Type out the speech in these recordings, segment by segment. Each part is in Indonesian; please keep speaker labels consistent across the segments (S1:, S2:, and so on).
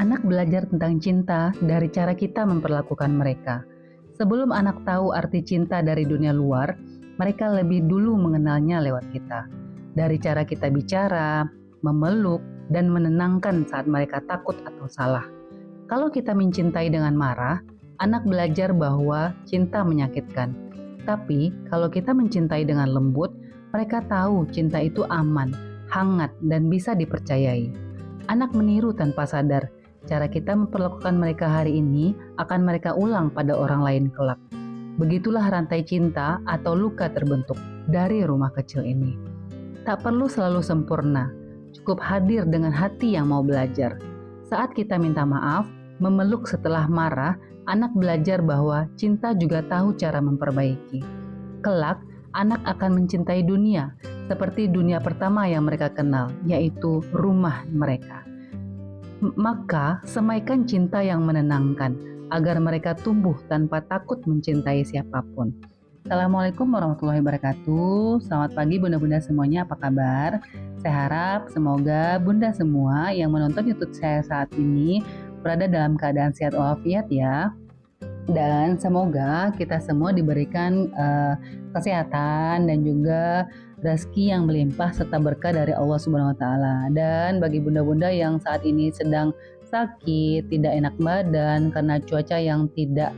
S1: Anak belajar tentang cinta dari cara kita memperlakukan mereka. Sebelum anak tahu arti cinta dari dunia luar, mereka lebih dulu mengenalnya lewat kita. Dari cara kita bicara, memeluk, dan menenangkan saat mereka takut atau salah. Kalau kita mencintai dengan marah, anak belajar bahwa cinta menyakitkan. Tapi kalau kita mencintai dengan lembut, mereka tahu cinta itu aman, hangat, dan bisa dipercayai. Anak meniru tanpa sadar. Cara kita memperlakukan mereka hari ini akan mereka ulang pada orang lain kelak. Begitulah rantai cinta atau luka terbentuk dari rumah kecil ini. Tak perlu selalu sempurna, cukup hadir dengan hati yang mau belajar. Saat kita minta maaf, memeluk setelah marah, anak belajar bahwa cinta juga tahu cara memperbaiki. Kelak, anak akan mencintai dunia seperti dunia pertama yang mereka kenal, yaitu rumah mereka. Maka, semaikan cinta yang menenangkan, agar mereka tumbuh tanpa takut mencintai siapapun. Assalamualaikum warahmatullahi wabarakatuh. Selamat pagi bunda-bunda semuanya, apa kabar? Saya harap semoga bunda semua yang menonton YouTube saya saat ini berada dalam keadaan sehat walafiat ya. Dan semoga kita semua diberikan kesehatan dan juga rezeki yang melimpah serta berkah dari Allah Subhanahu wa taala. Dan bagi bunda-bunda yang saat ini sedang sakit, tidak enak badan karena cuaca yang tidak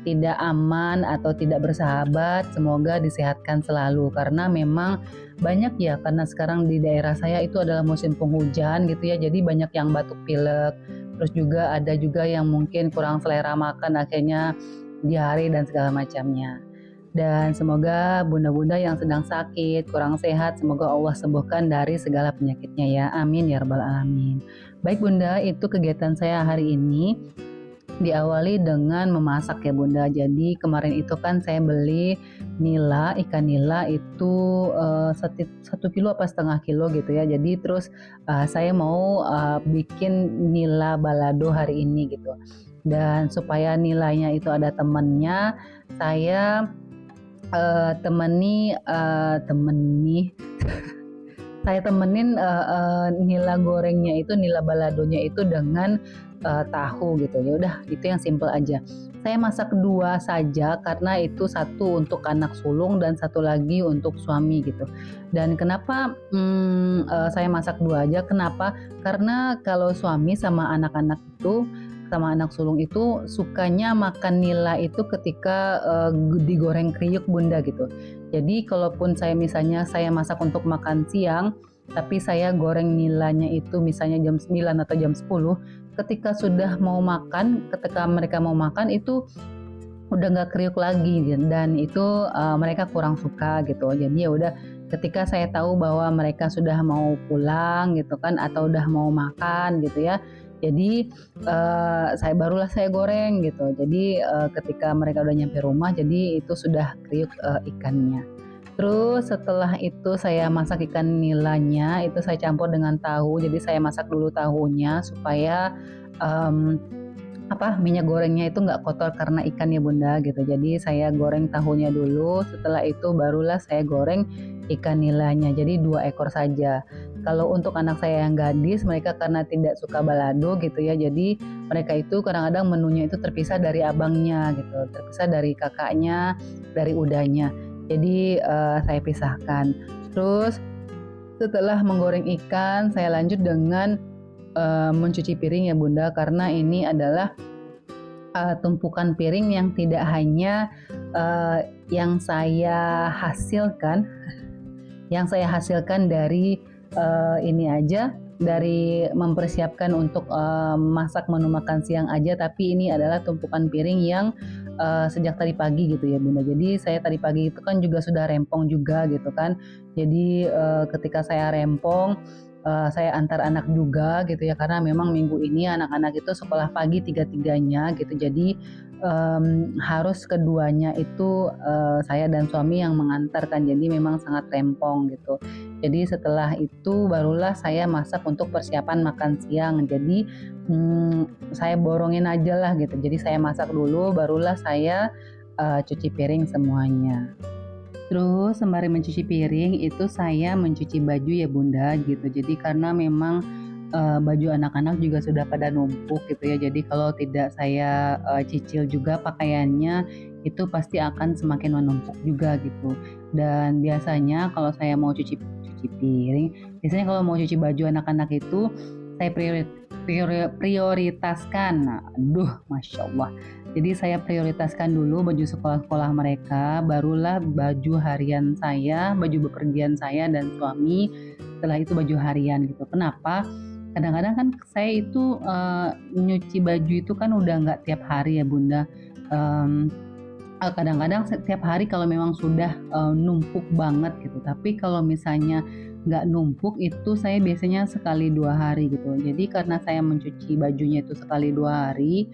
S1: tidak aman atau tidak bersahabat, semoga disehatkan selalu karena memang banyak ya, karena sekarang di daerah saya itu adalah musim penghujan gitu ya, jadi banyak yang batuk pilek, terus juga ada juga yang mungkin kurang selera makan akhirnya diare dan segala macamnya. Dan semoga bunda-bunda yang sedang sakit, kurang sehat, semoga Allah sembuhkan dari segala penyakitnya ya. Amin ya rabbal alamin. Baik bunda, itu kegiatan saya hari ini diawali dengan memasak ya bunda. Jadi kemarin itu kan saya beli nila, ikan nila itu 1 kilo apa setengah kilo gitu ya. Jadi terus saya mau bikin nila balado hari ini gitu. Dan supaya nilainya itu ada temennya, saya saya temenin nila gorengnya itu, nila baladonya itu dengan tahu gitu. Ya udah, itu yang simple aja. Saya masak 2 saja karena itu satu untuk anak sulung dan satu lagi untuk suami gitu. Dan kenapa saya masak 2 aja? Kenapa? Karena kalau suami sama anak-anak itu, sama anak sulung itu sukanya makan nila itu ketika digoreng kriuk bunda gitu. Jadi kalaupun misalnya saya masak untuk makan siang, tapi saya goreng nilanya itu misalnya jam 9 atau jam 10, ketika mereka mau makan itu udah nggak kriuk lagi dan itu mereka kurang suka gitu. Jadi ya udah, ketika saya tahu bahwa mereka sudah mau pulang gitu kan atau udah mau makan gitu ya, jadi saya goreng gitu. Jadi ketika mereka udah nyampe rumah, jadi itu sudah kriuk ikannya. Terus setelah itu saya masak ikan nilanya, itu saya campur dengan tahu. Jadi saya masak dulu tahunya supaya minyak gorengnya itu nggak kotor karena ikannya bunda gitu. Jadi saya goreng tahunya dulu, setelah itu barulah saya goreng ikan nilanya. Jadi 2 ekor saja. Kalau untuk anak saya yang gadis, mereka karena tidak suka balado gitu ya, jadi mereka itu kadang-kadang menunya itu terpisah dari abangnya gitu, terpisah dari kakaknya, dari udahnya. Jadi saya pisahkan. Terus setelah menggoreng ikan, saya lanjut dengan mencuci piring ya bunda, karena ini adalah tumpukan piring yang tidak hanya yang saya hasilkan dari ini aja, dari mempersiapkan untuk masak menu makan siang aja, tapi ini adalah tumpukan piring yang sejak tadi pagi gitu ya bunda. Jadi saya tadi pagi itu kan juga sudah rempong juga gitu kan. Jadi ketika saya rempong, saya antar anak juga gitu ya, karena memang minggu ini anak-anak itu sekolah pagi tiga-tiganya gitu. Jadi harus keduanya itu saya dan suami yang mengantarkan, jadi memang sangat rempong gitu. Jadi setelah itu barulah saya masak untuk persiapan makan siang. Jadi saya borongin aja lah gitu. Jadi saya masak dulu, barulah saya cuci piring semuanya. Terus sembari mencuci piring itu saya mencuci baju ya bunda gitu. Jadi karena memang baju anak-anak juga sudah pada numpuk gitu ya. Jadi kalau tidak saya cicil juga pakaiannya itu pasti akan semakin menumpuk juga gitu. Dan biasanya kalau saya mau cuci cuci piring, biasanya kalau mau cuci baju anak-anak itu saya prioritaskan. Nah, aduh, masya Allah. Jadi saya prioritaskan dulu baju sekolah-sekolah mereka, barulah baju harian saya, baju bepergian saya dan suami. Setelah itu baju harian gitu. Kenapa? Kadang-kadang kan saya itu nyuci baju itu kan udah nggak tiap hari ya Bunda. Em, Kadang-kadang setiap hari kalau memang sudah numpuk banget gitu. Tapi kalau misalnya nggak numpuk itu saya biasanya sekali 2 hari gitu. Jadi karena saya mencuci bajunya itu sekali 2 hari,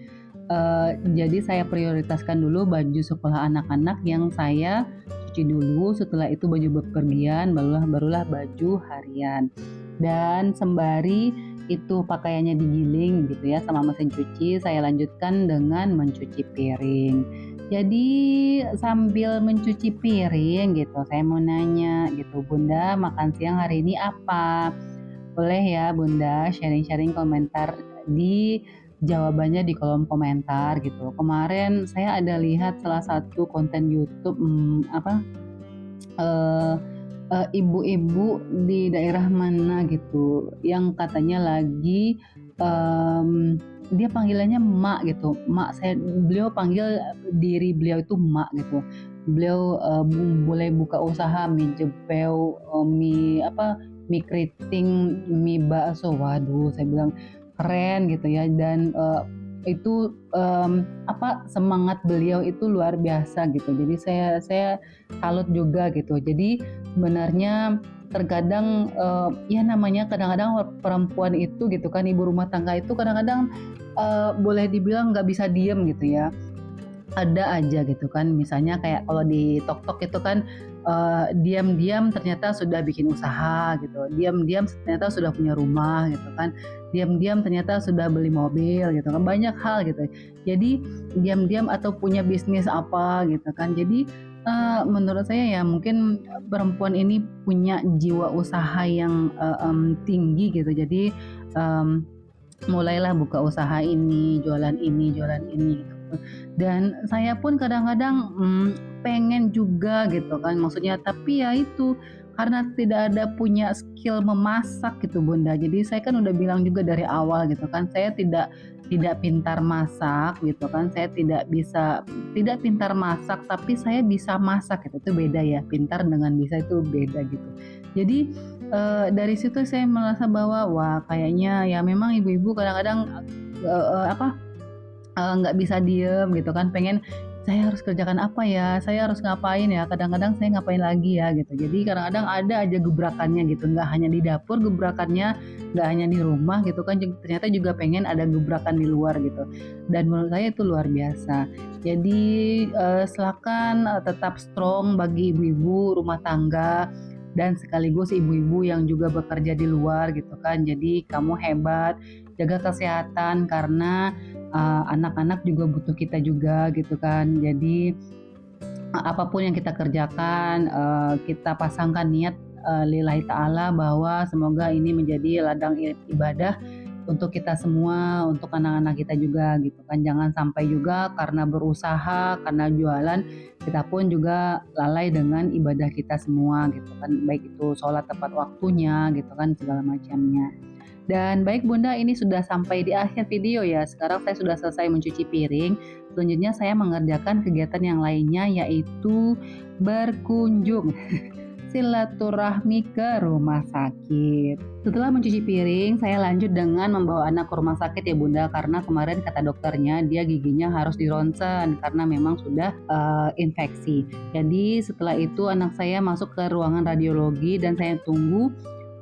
S1: jadi saya prioritaskan dulu baju sekolah anak-anak yang saya cuci dulu. Setelah itu baju bepergian, barulah baju harian. Dan sembari itu pakaiannya digiling gitu ya sama mesin cuci, saya lanjutkan dengan mencuci piring. Jadi sambil mencuci piring gitu, saya mau nanya gitu, Bunda makan siang hari ini apa? Boleh ya Bunda sharing-sharing komentar di jawabannya di kolom komentar gitu. Kemarin saya ada lihat salah satu konten YouTube eh, ibu-ibu di daerah mana gitu yang katanya lagi dia panggilannya emak gitu. Beliau panggil diri beliau itu emak gitu. Beliau boleh buka usaha mie jepeu, mie keriting, mie bakso. Waduh, saya bilang keren gitu ya. Dan itu semangat beliau itu luar biasa gitu. Jadi saya salut juga gitu. Jadi sebenarnya terkadang ya namanya kadang-kadang perempuan itu gitu kan, ibu rumah tangga itu kadang-kadang boleh dibilang nggak bisa diem gitu ya. Ada aja gitu kan, misalnya kayak kalau di TokTok itu kan diam-diam ternyata sudah bikin usaha gitu, diam-diam ternyata sudah punya rumah gitu kan, diam-diam ternyata sudah beli mobil gitu kan, banyak hal gitu. Jadi diam-diam atau punya bisnis apa gitu kan. Jadi menurut saya ya mungkin perempuan ini punya jiwa usaha yang tinggi gitu. Jadi um, mulailah buka usaha ini, jualan ini gitu. Dan saya pun kadang-kadang pengen juga gitu kan, maksudnya tapi ya itu karena tidak ada punya skill memasak gitu Bunda. Jadi saya kan udah bilang juga dari awal gitu kan, saya tidak pintar masak gitu kan. Saya tidak pintar masak tapi saya bisa masak gitu. Itu beda ya, pintar dengan bisa itu beda gitu. Jadi dari situ saya merasa bahwa wah kayaknya ya memang ibu-ibu kadang-kadang nggak bisa diem gitu kan, pengen saya harus kerjakan apa ya, saya harus ngapain ya, kadang-kadang saya ngapain lagi ya gitu. Jadi kadang-kadang ada aja gebrakannya gitu, nggak hanya di dapur gebrakannya, nggak hanya di rumah gitu kan, ternyata juga pengen ada gebrakan di luar gitu. Dan menurut saya itu luar biasa. Jadi silakan tetap strong bagi ibu-ibu rumah tangga dan sekaligus ibu-ibu yang juga bekerja di luar gitu kan. Jadi kamu hebat, jaga kesehatan karena anak-anak juga butuh kita juga gitu kan. Jadi apapun yang kita kerjakan, kita pasangkan niat lillahi ta'ala bahwa semoga ini menjadi ladang ibadah untuk kita semua, untuk anak-anak kita juga gitu kan. Jangan sampai juga karena berusaha, karena jualan, kita pun juga lalai dengan ibadah kita semua gitu kan. Baik itu sholat tepat waktunya gitu kan, segala macamnya. Dan baik Bunda, ini sudah sampai di akhir video ya. Sekarang saya sudah selesai mencuci piring. Selanjutnya saya mengerjakan kegiatan yang lainnya, yaitu berkunjung silaturahmi ke rumah sakit. Setelah mencuci piring, saya lanjut dengan membawa anak ke rumah sakit ya Bunda, karena kemarin kata dokternya dia giginya harus dironsen karena memang sudah infeksi. Jadi setelah itu anak saya masuk ke ruangan radiologi dan saya tunggu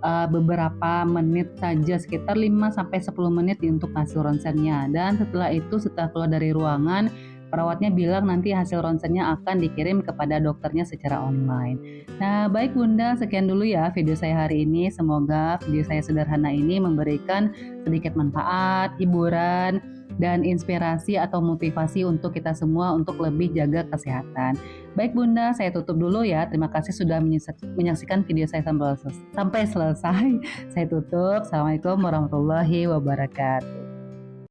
S1: beberapa menit saja, sekitar 5-10 menit untuk hasil ronsennya. Dan setelah itu, setelah keluar dari ruangan, perawatnya bilang nanti hasil ronsennya akan dikirim kepada dokternya secara online. Nah baik Bunda, sekian dulu ya video saya hari ini. Semoga video saya sederhana ini memberikan sedikit manfaat, hiburan, dan inspirasi atau motivasi untuk kita semua untuk lebih jaga kesehatan. Baik Bunda, saya tutup dulu ya. Terima kasih sudah menyaksikan video saya sampai selesai. Saya tutup. Assalamualaikum warahmatullahi wabarakatuh.